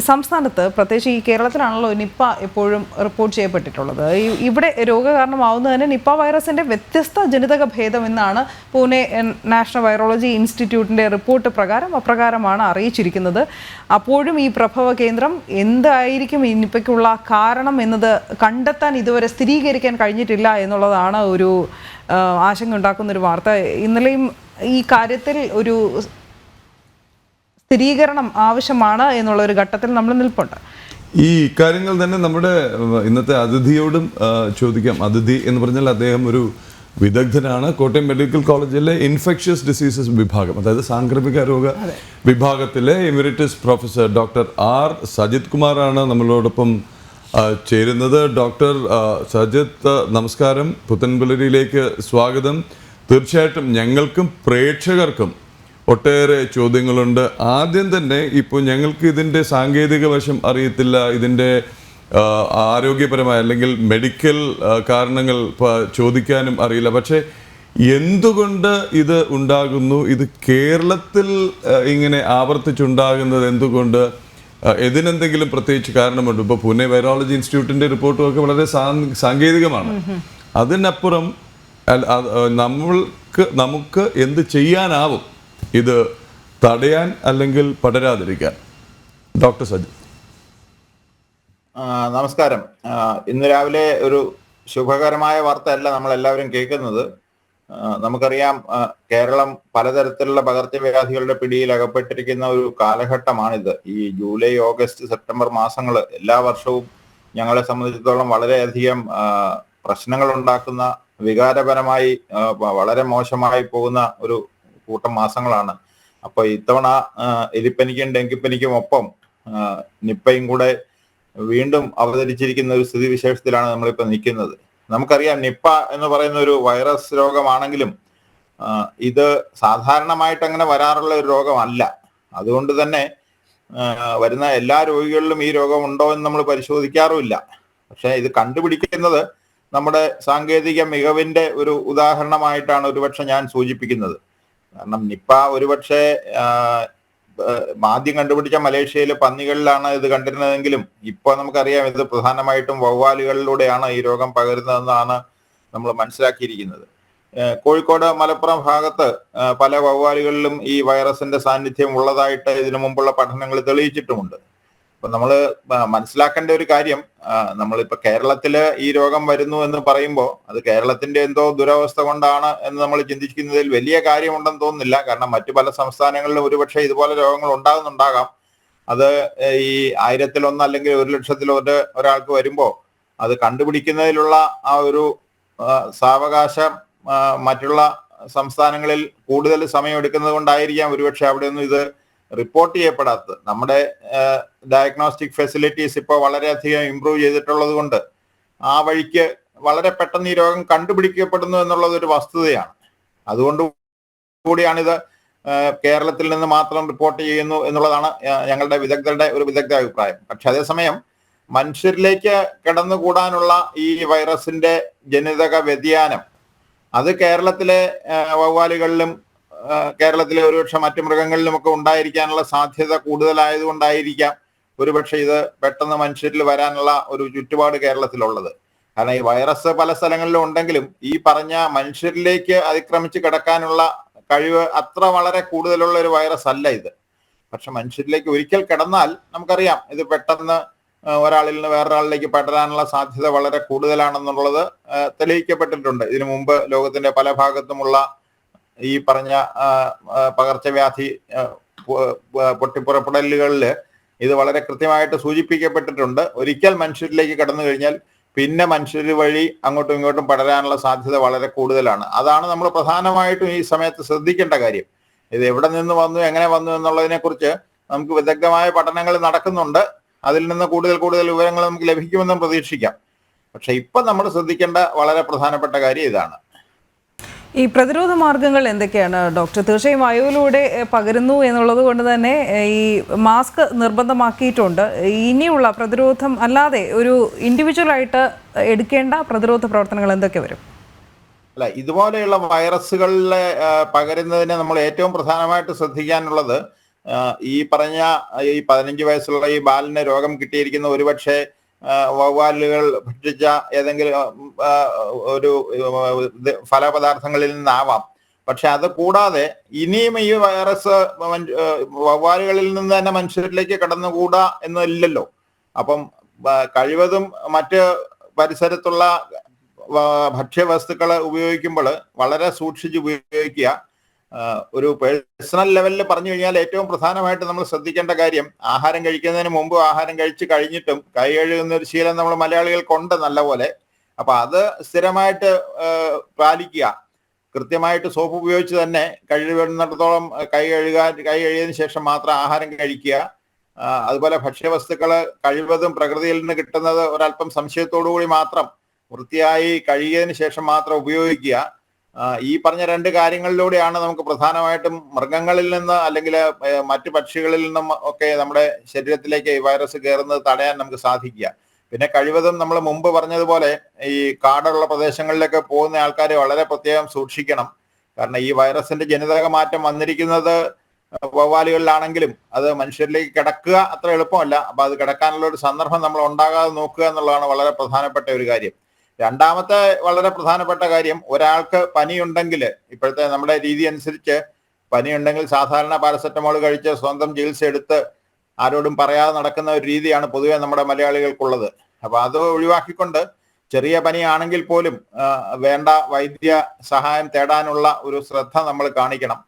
സംസ്ഥാനത്ത് പ്രത്യേകിച്ച് ഈ കേരളത്തിലാണല്ലോ നിപ്പ എപ്പോഴും റിപ്പോർട്ട് ചെയ്യപ്പെട്ടിട്ടുള്ളത്. ഇവിടെ രോഗകാരണമാവുന്നത് തന്നെ നിപ്പ വൈറസിൻ്റെ വ്യത്യസ്ത ജനിതക ഭേദം എന്നാണ് പൂനെ നാഷണൽ വൈറോളജി ഇൻസ്റ്റിറ്റ്യൂട്ടിൻ്റെ റിപ്പോർട്ട് അപ്രകാരമാണ് അറിയിച്ചിരിക്കുന്നത്. അപ്പോഴും ഈ പ്രഭവ കേന്ദ്രം എന്തായിരിക്കും ഈ നിപ്പയ്ക്കുള്ള കാരണം എന്നത് കണ്ടെത്താൻ ഇതുവരെ സ്ഥിരീകരിക്കാൻ കഴിഞ്ഞിട്ടില്ല എന്നുള്ളതാണ് ഒരു ആശങ്ക ഉണ്ടാക്കുന്നൊരു വാർത്ത. ഇന്നലെയും ഈ കാര്യത്തിൽ ഒരു സ്ഥിരീകരണം ആവശ്യമാണ് എന്നുള്ളൊരു ഘട്ടത്തിൽ നമ്മൾ നിൽപ്പുണ്ട്. ഈ കാര്യങ്ങൾ തന്നെ നമ്മുടെ ഇന്നത്തെ അതിഥിയോടും ചോദിക്കാം. അതിഥി എന്ന് പറഞ്ഞാൽ അദ്ദേഹം ഒരു വിദഗ്ധനാണ്. കോട്ടയം മെഡിക്കൽ കോളേജിലെ ഇൻഫെക്ഷ്യസ് ഡിസീസസ് വിഭാഗം, അതായത് സാംക്രമിക രോഗ വിഭാഗത്തിലെ emeritus professor doctor R Sajith കുമാറാണ് നമ്മളോടൊപ്പം ചേരുന്നത്. ഡോക്ടർ സജിത്ത്, നമസ്കാരം. പുത്തൻപുലരിയിലേക്ക് സ്വാഗതം. തീർച്ചയായിട്ടും ഞങ്ങൾക്കും പ്രേക്ഷകർക്കും ഒട്ടേറെ ചോദ്യങ്ങളുണ്ട്. ആദ്യം തന്നെ ഇപ്പോൾ ഞങ്ങൾക്ക് ഇതിൻ്റെ സാങ്കേതിക വശം അറിയത്തില്ല, ഇതിൻ്റെ ആരോഗ്യപരമായ അല്ലെങ്കിൽ മെഡിക്കൽ കാരണങ്ങൾ ചോദിക്കാനും അറിയില്ല. പക്ഷേ എന്തുകൊണ്ട് ഇത് ഉണ്ടാകുന്നു, ഇത് കേരളത്തിൽ ഇങ്ങനെ ആവർത്തിച്ചുണ്ടാകുന്നത് എന്തുകൊണ്ട്, ഇതിനെന്തെങ്കിലും പ്രത്യേകിച്ച് കാരണമുണ്ട്? ഇപ്പോൾ പൂനെ വൈറോളജി ഇൻസ്റ്റിറ്റ്യൂട്ടിൻ്റെ റിപ്പോർട്ടുമൊക്കെ വളരെ സാങ്കേതികമാണ്. അതിനപ്പുറം നമുക്ക് എന്ത് ചെയ്യാനാവും ഇത് തടയാൻ അല്ലെങ്കിൽ പടരാതിരിക്കാൻ? ഡോക്ടർ സജിത്. നമസ്കാരം. ഇന്ന് രാവിലെ ഒരു ശുഭകരമായ വാർത്തയല്ല നമ്മളെല്ലാവരും കേൾക്കുന്നത്. നമുക്കറിയാം, കേരളം പലതരത്തിലുള്ള പകർച്ചവ്യാധികളുടെ പിടിയിൽ അകപ്പെട്ടിരിക്കുന്ന ഒരു കാലഘട്ടമാണിത്. ഈ ജൂലൈ, ഓഗസ്റ്റ്, സെപ്റ്റംബർ മാസങ്ങൾ എല്ലാ വർഷവും ഞങ്ങളെ സംബന്ധിച്ചിടത്തോളം വളരെയധികം പ്രശ്നങ്ങൾ ഉണ്ടാക്കുന്ന, വികാരപരമായി വളരെ മോശമായി പോകുന്ന ഒരു കൂട്ടം മാസങ്ങളാണ്. അപ്പോൾ ഇത്തവണ എലിപ്പനിക്കും ഡെങ്കിപ്പനിക്കും ഒപ്പം നിപ്പയും കൂടെ വീണ്ടും അവതരിച്ചിരിക്കുന്ന ഒരു സ്ഥിതിവിശേഷത്തിലാണ് നമ്മളിപ്പോൾ നിൽക്കുന്നത്. നമുക്കറിയാം, നിപ്പ എന്ന് പറയുന്ന ഒരു വൈറസ് രോഗമാണെങ്കിലും ഇത് സാധാരണമായിട്ട് അങ്ങനെ വരാറുള്ള ഒരു രോഗമല്ല. അതുകൊണ്ട് തന്നെ വരുന്ന എല്ലാ രോഗികളിലും ഈ രോഗം ഉണ്ടോ എന്ന് നമ്മൾ പരിശോധിക്കാറുമില്ല. പക്ഷെ ഇത് കണ്ടുപിടിക്കുന്നത് നമ്മുടെ സാങ്കേതിക മികവിന്റെ ഒരു ഉദാഹരണമായിട്ടാണ് ഒരുപക്ഷെ ഞാൻ സൂചിപ്പിക്കുന്നത്. കാരണം നിപ്പ ഒരുപക്ഷെ ആദ്യം കണ്ടുപിടിച്ച മലേഷ്യയിലെ പന്നികളിലാണ് ഇത് കണ്ടിരുന്നതെങ്കിലും ഇപ്പോൾ നമുക്കറിയാം ഇത് പ്രധാനമായിട്ടും വവ്വാലുകളിലൂടെയാണ് ഈ രോഗം പകരുന്നതെന്നാണ് നമ്മൾ മനസ്സിലാക്കിയിരിക്കുന്നത്. കോഴിക്കോട്, മലപ്പുറം ഭാഗത്ത് പല വവ്വാലുകളിലും ഈ വൈറസിന്റെ സാന്നിധ്യം ഉള്ളതായിട്ട് ഇതിനു മുമ്പുള്ള പഠനങ്ങൾ തെളിയിച്ചിട്ടുമുണ്ട്. അപ്പൊ നമ്മൾ മനസ്സിലാക്കേണ്ട ഒരു കാര്യം, നമ്മളിപ്പോ കേരളത്തില് ഈ രോഗം വരുന്നു എന്ന് പറയുമ്പോൾ അത് കേരളത്തിന്റെ എന്തോ ദുരവസ്ഥ കൊണ്ടാണ് എന്ന് നമ്മൾ ചിന്തിക്കുന്നതിൽ വലിയ കാര്യമുണ്ടെന്ന് തോന്നുന്നില്ല. കാരണം മറ്റു പല സംസ്ഥാനങ്ങളിലും ഒരുപക്ഷെ ഇതുപോലെ രോഗങ്ങൾ ഉണ്ടാകുന്നുണ്ടാകാം. അത് ഈ 1000-1 അല്ലെങ്കിൽ 1,00,000 ഒരാൾക്ക് വരുമ്പോൾ അത് കണ്ടുപിടിക്കുന്നതിലുള്ള ആ ഒരു സാവകാശം മറ്റുള്ള സംസ്ഥാനങ്ങളിൽ കൂടുതൽ സമയം എടുക്കുന്നത് കൊണ്ടായിരിക്കാം ഒരുപക്ഷെ അവിടെയൊന്നും ഇത് റിപ്പോർട്ട് ചെയ്യപ്പെടാത്തത്. നമ്മുടെ ഡയഗ്നോസ്റ്റിക് ഫെസിലിറ്റീസ് ഇപ്പോൾ വളരെയധികം ഇംപ്രൂവ് ചെയ്തിട്ടുള്ളത് കൊണ്ട് ആ വഴിക്ക് വളരെ പെട്ടെന്ന് ഈ രോഗം കണ്ടുപിടിക്കപ്പെടുന്നു എന്നുള്ളത് ഒരു വസ്തുതയാണ്. അതുകൊണ്ട് കൂടിയാണിത് കേരളത്തിൽ നിന്ന് മാത്രം റിപ്പോർട്ട് ചെയ്യുന്നു എന്നുള്ളതാണ് ഞങ്ങളുടെ വിദഗ്ധരുടെ ഒരു വിദഗ്ധ അഭിപ്രായം. പക്ഷെ അതേസമയം മനുഷ്യരിലേക്ക് കടന്നുകൂടാനുള്ള ഈ വൈറസിന്റെ ജനിതക വ്യതിയാനം അത് കേരളത്തിലെ വവ്വാലുകളിലും കേരളത്തിലെ ഒരുപക്ഷെ മറ്റു മൃഗങ്ങളിലുമൊക്കെ ഉണ്ടായിരിക്കാനുള്ള സാധ്യത കൂടുതലായതുകൊണ്ടായിരിക്കാം ഒരുപക്ഷെ ഇത് പെട്ടെന്ന് മനുഷ്യരിൽ വരാനുള്ള ഒരു ചുറ്റുപാട് കേരളത്തിലുള്ളത്. കാരണം ഈ വൈറസ് പല സ്ഥലങ്ങളിലും ഉണ്ടെങ്കിലും ഈ പറഞ്ഞ മനുഷ്യരിലേക്ക് അതിക്രമിച്ച് കിടക്കാനുള്ള കഴിവ് അത്ര വളരെ കൂടുതലുള്ള ഒരു വൈറസ് അല്ല ഇത്. പക്ഷെ മനുഷ്യരിലേക്ക് ഒരിക്കൽ കിടന്നാൽ നമുക്കറിയാം ഇത് പെട്ടെന്ന് ഒരാളിൽ നിന്ന് വേറൊരാളിലേക്ക് പടരാനുള്ള സാധ്യത വളരെ കൂടുതലാണെന്നുള്ളത് തെളിയിക്കപ്പെട്ടിട്ടുണ്ട്. ഇതിനു മുമ്പ് ലോകത്തിന്റെ പല ഭാഗത്തുമുള്ള ഈ പറഞ്ഞ പകർച്ചവ്യാധി പൊട്ടിപ്പുറപ്പെടലുകളിൽ ഇത് വളരെ കൃത്യമായിട്ട് സൂചിപ്പിക്കപ്പെട്ടിട്ടുണ്ട്. ഒരിക്കൽ മനുഷ്യരിലേക്ക് കടന്നു കഴിഞ്ഞാൽ പിന്നെ മനുഷ്യർ വഴി അങ്ങോട്ടും ഇങ്ങോട്ടും പടരാനുള്ള സാധ്യത വളരെ കൂടുതലാണ്. അതാണ് നമ്മൾ പ്രധാനമായിട്ടും ഈ സമയത്ത് ശ്രദ്ധിക്കേണ്ട കാര്യം. ഇത് എവിടെ നിന്ന് വന്നു, എങ്ങനെ വന്നു എന്നുള്ളതിനെ കുറിച്ച് നമുക്ക് വിദഗ്ധമായ പഠനങ്ങൾ നടക്കുന്നുണ്ട്. അതിൽ നിന്ന് കൂടുതൽ വിവരങ്ങൾ നമുക്ക് ലഭിക്കുമെന്നും പ്രതീക്ഷിക്കാം. പക്ഷെ ഇപ്പം നമ്മൾ ശ്രദ്ധിക്കേണ്ട വളരെ പ്രധാനപ്പെട്ട കാര്യം ഇതാണ്. ഈ പ്രതിരോധ മാർഗങ്ങൾ എന്തൊക്കെയാണ് ഡോക്ടർ? തീർച്ചയായും വായുവിലൂടെ പകരുന്നു എന്നുള്ളത് കൊണ്ട് തന്നെ ഈ മാസ്ക് നിർബന്ധമാക്കിയിട്ടുണ്ട്. ഇനിയുള്ള പ്രതിരോധം അല്ലാതെ ഒരു ഇൻഡിവിജ്വലായിട്ട് എടുക്കേണ്ട പ്രതിരോധ പ്രവർത്തനങ്ങൾ എന്തൊക്കെ വരും? അല്ല, ഇതുപോലെയുള്ള വൈറസുകളിലെ പകരുന്നതിന് നമ്മൾ ഏറ്റവും പ്രധാനമായിട്ട് ശ്രദ്ധിക്കാനുള്ളത് ഈ പറഞ്ഞ ഈ 15 വയസ്സുള്ള ഈ ബാലന് രോഗം കിട്ടിയിരിക്കുന്ന ഒരുപക്ഷെ വവ്വാലുകൾ ഭക്ഷിച്ച ഏതെങ്കിലും ഒരു ഫലപദാർത്ഥങ്ങളിൽ നിന്നാവാം. പക്ഷെ അത് കൂടാതെ ഇനിയും ഈ വൈറസ് വവ്വാലുകളിൽ നിന്ന് തന്നെ മനുഷ്യരിലേക്ക് കടന്നുകൂടാ എന്നില്ലല്ലോ. അപ്പം കഴിവതും മറ്റ് പരിസരത്തുള്ള ഭക്ഷ്യവസ്തുക്കൾ ഉപയോഗിക്കുമ്പോൾ വളരെ സൂക്ഷിച്ച് ഉപയോഗിക്കുക. ഒരു പേഴ്സണൽ ലെവലിൽ പറഞ്ഞു കഴിഞ്ഞാൽ ഏറ്റവും പ്രധാനമായിട്ട് നമ്മൾ ശ്രദ്ധിക്കേണ്ട കാര്യം, ആഹാരം കഴിക്കുന്നതിന് മുമ്പ് ആഹാരം കഴിച്ച് കഴിഞ്ഞിട്ടും കൈ കഴുകുന്ന ഒരു ശീലം നമ്മൾ മലയാളികൾക്കുണ്ട് നല്ലപോലെ. അപ്പൊ അത് സ്ഥിരമായിട്ട് പാലിക്കുക. കൃത്യമായിട്ട് സോപ്പ് ഉപയോഗിച്ച് തന്നെ കഴിയുന്നിടത്തോളം കൈ കഴുകിയതിനു ശേഷം മാത്രം ആഹാരം കഴിക്കുക. അതുപോലെ ഭക്ഷ്യവസ്തുക്കൾ കഴിവതും പ്രകൃതിയിൽ നിന്ന് കിട്ടുന്നത് ഒരല്പം സംശയത്തോടു കൂടി മാത്രം വൃത്തിയായി കഴുകിയതിനു ശേഷം മാത്രം ഉപയോഗിക്കുക. ഈ പറഞ്ഞ 2 കാര്യങ്ങളിലൂടെയാണ് നമുക്ക് പ്രധാനമായിട്ടും മൃഗങ്ങളിൽ നിന്ന് അല്ലെങ്കിൽ മറ്റു പക്ഷികളിൽ നിന്നും ഒക്കെ നമ്മുടെ ശരീരത്തിലേക്ക് ഈ വൈറസ് കയറുന്നത് തടയാൻ നമുക്ക് സാധിക്കുക. പിന്നെ കഴിവതും നമ്മൾ മുമ്പ് പറഞ്ഞതുപോലെ ഈ കാടുള്ള പ്രദേശങ്ങളിലൊക്കെ പോകുന്ന ആൾക്കാർ വളരെ പ്രത്യേകം സൂക്ഷിക്കണം. കാരണം ഈ വൈറസിന്റെ ജനിതക മാറ്റം വന്നിരിക്കുന്നത് വവ്വാലുകളിലാണെങ്കിലും അത് മനുഷ്യരിലേക്ക് കിടക്കുക അത്ര എളുപ്പമല്ല. അപ്പൊ അത് കിടക്കാനുള്ള ഒരു സന്ദർഭം നമ്മൾ ഉണ്ടാകാതെ നോക്കുക എന്നുള്ളതാണ് വളരെ പ്രധാനപ്പെട്ട ഒരു കാര്യം. രണ്ടാമത്തെ വളരെ പ്രധാനപ്പെട്ട കാര്യം, ഒരാൾക്ക് പനിയുണ്ടെങ്കിൽ ഇപ്പോഴത്തെ നമ്മുടെ രീതി അനുസരിച്ച് പനിയുണ്ടെങ്കിൽ സാധാരണ പാരസെറ്റമോൾ കഴിച്ച് സ്വന്തം ചികിത്സ എടുത്ത് ആരോടും പറയാതെ നടക്കുന്ന ഒരു രീതിയാണ് പൊതുവെ നമ്മുടെ മലയാളികൾക്കുള്ളത്. അപ്പൊ അത് ഒഴിവാക്കിക്കൊണ്ട് ചെറിയ പനിയാണെങ്കിൽ പോലും വേണ്ട വൈദ്യ സഹായം തേടാനുള്ള ഒരു ശ്രദ്ധ നമ്മൾ കാണിക്കണം.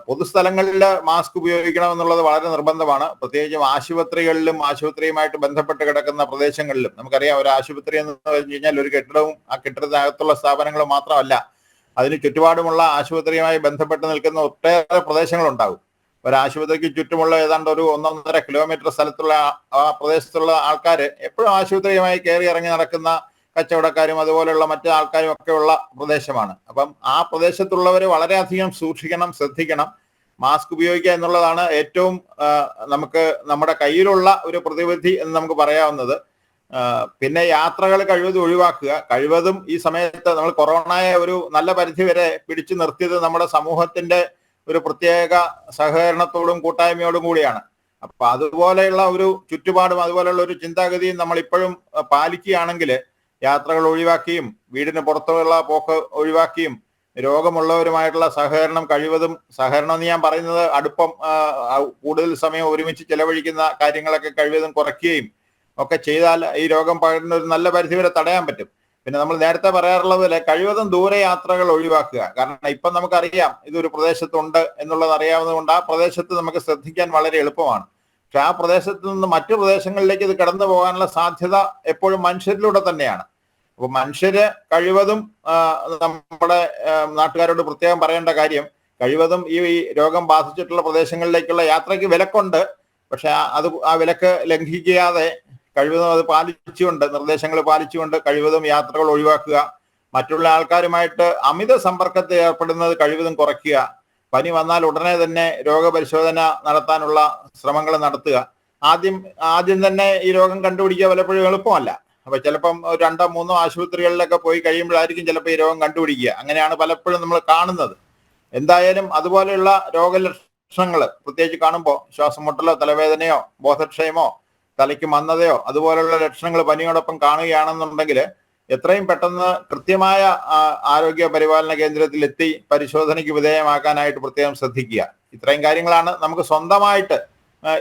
പൊതുസ്ഥലങ്ങളിൽ മാസ്ക് ഉപയോഗിക്കണം എന്നുള്ളത് വളരെ നിർബന്ധമാണ്. പ്രത്യേകിച്ചും ആശുപത്രികളിലും ആശുപത്രിയുമായിട്ട് ബന്ധപ്പെട്ട് കിടക്കുന്ന പ്രദേശങ്ങളിലും. നമുക്കറിയാം, ഒരു ആശുപത്രി എന്ന് പറഞ്ഞു കഴിഞ്ഞാൽ ഒരു കെട്ടിടവും ആ കെട്ടിടത്തിനകത്തുള്ള സ്ഥാപനങ്ങളും മാത്രമല്ല, അതിന് ചുറ്റുപാടുമുള്ള ആശുപത്രിയുമായി ബന്ധപ്പെട്ട് നിൽക്കുന്ന ഒട്ടേറെ പ്രദേശങ്ങളുണ്ടാകും. ഒരു ആശുപത്രിക്ക് ചുറ്റുമുള്ള ഏതാണ്ട് ഒരു 1.5 കിലോമീറ്റർ സ്ഥലത്തുള്ള ആ പ്രദേശത്തുള്ള ആൾക്കാർ എപ്പോഴും ആശുപത്രിയുമായി കയറി ഇറങ്ങി നടക്കുന്ന കച്ചവടക്കാരും അതുപോലെയുള്ള മറ്റു ആൾക്കാരും ഒക്കെ ഉള്ള പ്രദേശമാണ്. അപ്പം ആ പ്രദേശത്തുള്ളവർ വളരെയധികം സൂക്ഷിക്കണം, ശ്രദ്ധിക്കണം. മാസ്ക് ഉപയോഗിക്കുക എന്നുള്ളതാണ് ഏറ്റവും നമുക്ക് നമ്മുടെ കയ്യിലുള്ള ഒരു പ്രതിവിധി എന്ന് നമുക്ക് പറയാവുന്നത്. പിന്നെ യാത്രകൾ കഴിവതും ഒഴിവാക്കുക. കഴിവതും ഈ സമയത്ത് നമ്മൾ കൊറോണയെ ഒരു നല്ല പരിധി വരെ പിടിച്ചു നിർത്തിയത് നമ്മുടെ സമൂഹത്തിന്റെ ഒരു പ്രത്യേക സഹകരണത്തോടും കൂട്ടായ്മയോടും കൂടിയാണ്. അപ്പൊ അതുപോലെയുള്ള ഒരു ചുറ്റുപാടും അതുപോലെയുള്ള ഒരു ചിന്താഗതിയും നമ്മൾ ഇപ്പോഴും പാലിക്കുകയാണെങ്കിൽ യാത്രകൾ ഒഴിവാക്കിയും വീടിന് പുറത്തുള്ള പോക്ക് ഒഴിവാക്കിയും രോഗമുള്ളവരുമായിട്ടുള്ള സഹകരണം കഴിവതും, സഹകരണം എന്ന് ഞാൻ പറയുന്നത് അടുപ്പം, കൂടുതൽ സമയം ഒരുമിച്ച് ചെലവഴിക്കുന്ന കാര്യങ്ങളൊക്കെ കഴിവതും കുറയ്ക്കുകയും ഒക്കെ ചെയ്താൽ ഈ രോഗം പകരുന്ന ഒരു നല്ല പരിധി വരെ തടയാൻ പറ്റും. പിന്നെ നമ്മൾ നേരത്തെ പറയാറുള്ളത് പോലെ കഴിവതും ദൂരെ യാത്രകൾ ഒഴിവാക്കുക. കാരണം ഇപ്പം നമുക്കറിയാം ഇതൊരു പ്രദേശത്തുണ്ട് എന്നുള്ളത് അറിയാവുന്നത് കൊണ്ട് ആ പ്രദേശത്ത് നമുക്ക് ശ്രദ്ധിക്കാൻ വളരെ എളുപ്പമാണ്. പക്ഷെ ആ പ്രദേശത്ത് നിന്ന് മറ്റു പ്രദേശങ്ങളിലേക്ക് ഇത് കടന്നു പോകാനുള്ള സാധ്യത എപ്പോഴും മനുഷ്യരിലൂടെ തന്നെയാണ്. അപ്പൊ മനുഷ്യര് കഴിവതും നമ്മുടെ നാട്ടുകാരോട് പ്രത്യേകം പറയേണ്ട കാര്യം, കഴിവതും ഈ രോഗം ബാധിച്ചിട്ടുള്ള പ്രദേശങ്ങളിലേക്കുള്ള യാത്രയ്ക്ക് വിലക്കുണ്ട്. പക്ഷെ ആ വിലക്ക് ലംഘിക്കാതെ കഴിവതും അത് പാലിച്ചുകൊണ്ട്, നിർദ്ദേശങ്ങൾ പാലിച്ചുകൊണ്ട് കഴിവതും യാത്രകൾ ഒഴിവാക്കുക. മറ്റുള്ള ആൾക്കാരുമായിട്ട് അമിത സമ്പർക്കത്തിൽ ഏർപ്പെടുന്നത് കഴിവതും കുറയ്ക്കുക. പനി വന്നാൽ ഉടനെ തന്നെ രോഗപരിശോധന നടത്താനുള്ള ശ്രമങ്ങൾ നടത്തുക. ആദ്യം തന്നെ ഈ രോഗം കണ്ടുപിടിക്കുക പലപ്പോഴും എളുപ്പമല്ല. അപ്പൊ ചിലപ്പം 2-3 ആശുപത്രികളിലൊക്കെ പോയി കഴിയുമ്പോഴായിരിക്കും ചിലപ്പോൾ ഈ രോഗം കണ്ടുപിടിക്കുക. അങ്ങനെയാണ് പലപ്പോഴും നമ്മൾ കാണുന്നത്. എന്തായാലും അതുപോലെയുള്ള രോഗലക്ഷണങ്ങൾ പ്രത്യേകിച്ച് കാണുമ്പോൾ ശ്വാസം മുട്ടലോ തലവേദനയോ ബോധക്ഷയമോ തലയ്ക്ക് മന്ദതയോ അതുപോലുള്ള ലക്ഷണങ്ങൾ പനിയോടൊപ്പം കാണുകയാണെന്നുണ്ടെങ്കിൽ എത്രയും പെട്ടെന്ന് കൃത്യമായ ആരോഗ്യ പരിപാലന കേന്ദ്രത്തിൽ എത്തി പരിശോധനയ്ക്ക് വിധേയമാക്കാനായിട്ട് പ്രത്യേകം ശ്രദ്ധിക്കുക. ഇത്രയും കാര്യങ്ങളാണ് നമുക്ക് സ്വന്തമായിട്ട്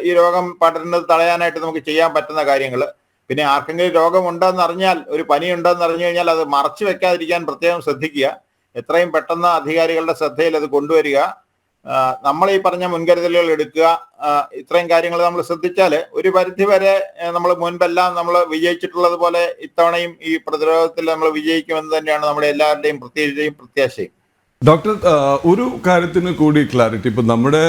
ഈ രോഗം പടരുന്നത് തടയാനായിട്ട് നമുക്ക് ചെയ്യാൻ പറ്റുന്ന കാര്യങ്ങൾ. പിന്നെ ആർക്കെങ്കിലും രോഗമുണ്ടെന്ന് അറിഞ്ഞാൽ, ഒരു പനി ഉണ്ടെന്ന് അറിഞ്ഞു കഴിഞ്ഞാൽ അത് മറച്ചു വെക്കാതിരിക്കാൻ പ്രത്യേകം ശ്രദ്ധിക്കുക. എത്രയും പെട്ടെന്ന് അധികാരികളുടെ ശ്രദ്ധയിൽ അത് കൊണ്ടുവരിക. നമ്മൾ ഈ പറഞ്ഞ മുൻകരുതലുകൾ എടുക്കുക. ഇത്രയും കാര്യങ്ങൾ നമ്മൾ ശ്രദ്ധിച്ചാൽ ഒരു പരിധി വരെ നമ്മൾ മുൻപെല്ലാം നമ്മൾ വിജയിച്ചിട്ടുള്ളത് പോലെ ഇത്തവണയും ഈ പ്രതിരോധത്തിൽ നമ്മൾ വിജയിക്കുമെന്ന് തന്നെയാണ് നമ്മുടെ എല്ലാവരുടെയും പ്രത്യാശയും. ഡോക്ടർ, ഒരു കാര്യത്തിന് കൂടി ക്ലാരിറ്റി, ഇപ്പം നമ്മുടെ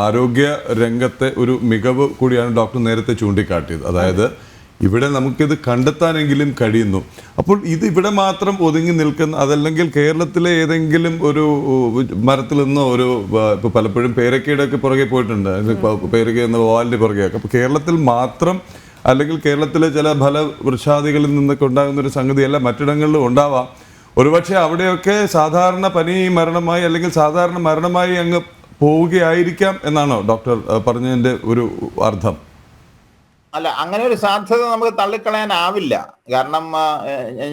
ആരോഗ്യ രംഗത്തെ ഒരു മികവ് കൂടിയാണ് ഡോക്ടർ നേരത്തെ ചൂണ്ടിക്കാട്ടിയത്. അതായത് ഇവിടെ നമുക്കിത് കണ്ടെത്താനെങ്കിലും കഴിയുന്നു. അപ്പോൾ ഇത് ഇവിടെ മാത്രം ഒതുങ്ങി നിൽക്കുന്ന, അതല്ലെങ്കിൽ കേരളത്തിലെ ഏതെങ്കിലും ഒരു മരത്തിൽ നിന്നോ ഒരു ഇപ്പോൾ പലപ്പോഴും പേരക്കയുടെ ഒക്കെ പുറകെ പോയിട്ടുണ്ട്, പേരക്ക എന്ന വാലിൻ്റെ പുറകെയൊക്കെ. അപ്പോൾ കേരളത്തിൽ മാത്രം അല്ലെങ്കിൽ കേരളത്തിലെ ചില ഫലവൃക്ഷാദികളിൽ നിന്നൊക്കെ ഉണ്ടാകുന്ന ഒരു സംഗതിയല്ല മറ്റിടങ്ങളിലും ഉണ്ടാവാം. ഒരുപക്ഷെ അവിടെയൊക്കെ സാധാരണ പനി മരണമായി അല്ലെങ്കിൽ സാധാരണ മരണമായി അങ്ങ് പോവുകയായിരിക്കാം എന്നാണോ ഡോക്ടർ പറഞ്ഞതിൻ്റെ ഒരു അർത്ഥം? അല്ല, അങ്ങനെ ഒരു സാധ്യത നമുക്ക് തള്ളിക്കളയാനാവില്ല. കാരണം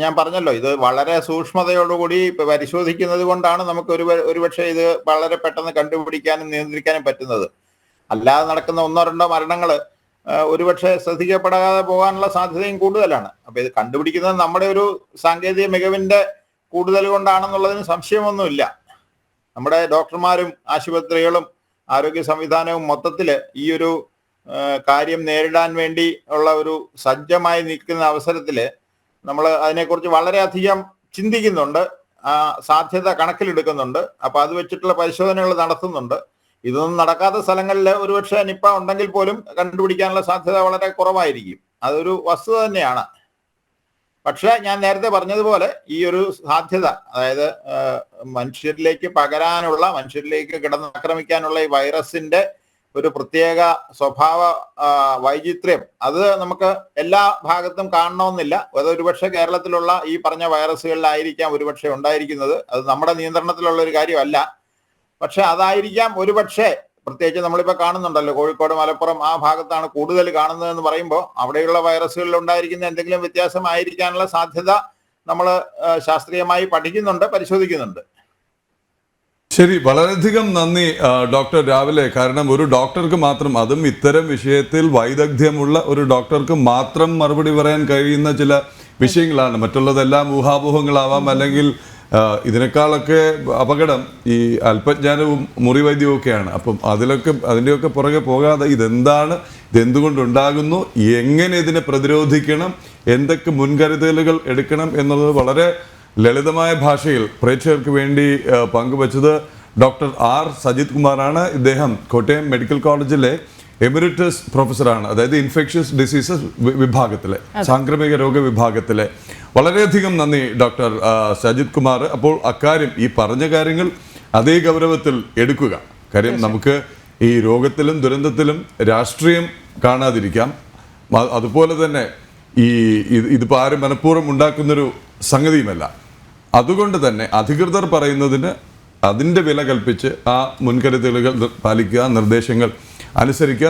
ഞാൻ പറഞ്ഞല്ലോ, ഇത് വളരെ സൂക്ഷ്മതയോടുകൂടി പരിശോധിക്കുന്നത് കൊണ്ടാണ് നമുക്ക് ഒരുപക്ഷെ ഇത് വളരെ പെട്ടെന്ന് കണ്ടുപിടിക്കാനും നിയന്ത്രിക്കാനും പറ്റുന്നത്. അല്ലാതെ നടക്കുന്ന 1-2 മരണങ്ങൾ ഒരുപക്ഷെ ശ്രദ്ധിക്കപ്പെടാതെ പോകാനുള്ള സാധ്യതയും കൂടുതലാണ്. അപ്പൊ ഇത് കണ്ടുപിടിക്കുന്നത് നമ്മുടെ ഒരു സാങ്കേതിക മികവിന്റെ കൂടുതൽ കൊണ്ടാണെന്നുള്ളതിന് സംശയമൊന്നുമില്ല. നമ്മുടെ ഡോക്ടർമാരും ആശുപത്രികളും ആരോഗ്യ സംവിധാനവും മൊത്തത്തിൽ ഈ ഒരു കാര്യം നേരിടാൻ വേണ്ടി ഉള്ള ഒരു സജ്ജമായി നിൽക്കുന്ന അവസരത്തിൽ നമ്മൾ അതിനെക്കുറിച്ച് വളരെയധികം ചിന്തിക്കുന്നുണ്ട്, സാധ്യത കണക്കിലെടുക്കുന്നുണ്ട്. അപ്പൊ അത് വെച്ചിട്ടുള്ള പരിശോധനകൾ നടത്തുന്നുണ്ട്. ഇതൊന്നും നടക്കാത്ത സ്ഥലങ്ങളിൽ ഒരുപക്ഷെ നിപ്പ ഉണ്ടെങ്കിൽ പോലും കണ്ടുപിടിക്കാനുള്ള സാധ്യത വളരെ കുറവായിരിക്കും. അതൊരു വസ്തുത തന്നെയാണ്. പക്ഷെ ഞാൻ നേരത്തെ പറഞ്ഞതുപോലെ ഈ ഒരു സാധ്യത, അതായത് മനുഷ്യരിലേക്ക് പകരാനുള്ള, മനുഷ്യരിലേക്ക് കിടന്ന് ആക്രമിക്കാനുള്ള ഈ വൈറസിന്റെ ഒരു പ്രത്യേക സ്വഭാവ വൈചിത്ര്യം, അത് നമുക്ക് എല്ലാ ഭാഗത്തും കാണണമെന്നില്ല. അത് ഒരുപക്ഷെ കേരളത്തിലുള്ള ഈ പറഞ്ഞ വൈറസുകളിലായിരിക്കാം ഒരുപക്ഷെ ഉണ്ടായിരിക്കുന്നത്. അത് നമ്മുടെ നിയന്ത്രണത്തിലുള്ള ഒരു കാര്യമല്ല. പക്ഷെ അതായിരിക്കാം ഒരുപക്ഷെ, പ്രത്യേകിച്ച് നമ്മളിപ്പോൾ കാണുന്നുണ്ടല്ലോ കോഴിക്കോട്, മലപ്പുറം ആ ഭാഗത്താണ് കൂടുതൽ കാണുന്നതെന്ന് പറയുമ്പോൾ അവിടെയുള്ള വൈറസുകളിൽ ഉണ്ടായിരിക്കുന്ന എന്തെങ്കിലും വ്യത്യാസമായിരിക്കാനുള്ള സാധ്യത നമ്മൾ ശാസ്ത്രീയമായി പഠിക്കുന്നുണ്ട്, പരിശോധിക്കുന്നുണ്ട്. ശരി, വളരെയധികം നന്ദി ഡോക്ടർ. രാവിലെ, കാരണം ഒരു ഡോക്ടർക്ക് മാത്രം, അതും ഇത്തരം വിഷയത്തിൽ വൈദഗ്ധ്യമുള്ള ഒരു ഡോക്ടർക്ക് മാത്രം മറുപടി പറയാൻ കഴിയുന്ന ചില വിഷയങ്ങളാണ്. മറ്റുള്ളതെല്ലാം ഊഹാപോഹങ്ങളാവാം, അല്ലെങ്കിൽ ഇതിനേക്കാളൊക്കെ അപകടം ഈ അല്പജ്ഞാനവും മുറിവൈദ്യവും ഒക്കെയാണ്. അപ്പം അതിൻ്റെയൊക്കെ പുറകെ പോകാതെ ഇതെന്താണ്, ഇതെന്തുകൊണ്ടുണ്ടാകുന്നു, എങ്ങനെ ഇതിനെ പ്രതിരോധിക്കണം, എന്തൊക്കെ മുൻകരുതലുകൾ എടുക്കണം എന്നുള്ളത് വളരെ ലളിതമായ ഭാഷയിൽ പ്രേക്ഷകർക്ക് വേണ്ടി പങ്കുവച്ചത് ഡോക്ടർ ആർ സജിത് കുമാറാണ്. ഇദ്ദേഹം കോട്ടയം മെഡിക്കൽ കോളേജിലെ എമിറിറ്റസ് പ്രൊഫസറാണ്, അതായത് ഇൻഫെക്ഷ്യസ് ഡിസീസസ് വിഭാഗത്തിലെ, സാംക്രമിക രോഗ വിഭാഗത്തിലെ. വളരെയധികം നന്ദി ഡോക്ടർ സജിത് കുമാർ. അപ്പോൾ അക്കാര്യം, ഈ പറഞ്ഞ കാര്യങ്ങൾ അതേ ഗൗരവത്തിൽ എടുക്കുക. കാര്യം നമുക്ക് ഈ രോഗത്തിലും ദുരന്തത്തിലും രാഷ്ട്രീയം കാണാതിരിക്കാം. അതുപോലെ തന്നെ ഇതിപ്പോൾ ആരും മനഃപൂർവ്വം ഉണ്ടാക്കുന്നൊരു സംഗതിയുമല്ല. അതുകൊണ്ട് തന്നെ അധികൃതർ പറയുന്നതിന് അതിൻ്റെ വില കൽപ്പിച്ച് ആ മുൻകരുതലുകൾ പാലിക്കുക, നിർദ്ദേശങ്ങൾ അനുസരിക്കുക.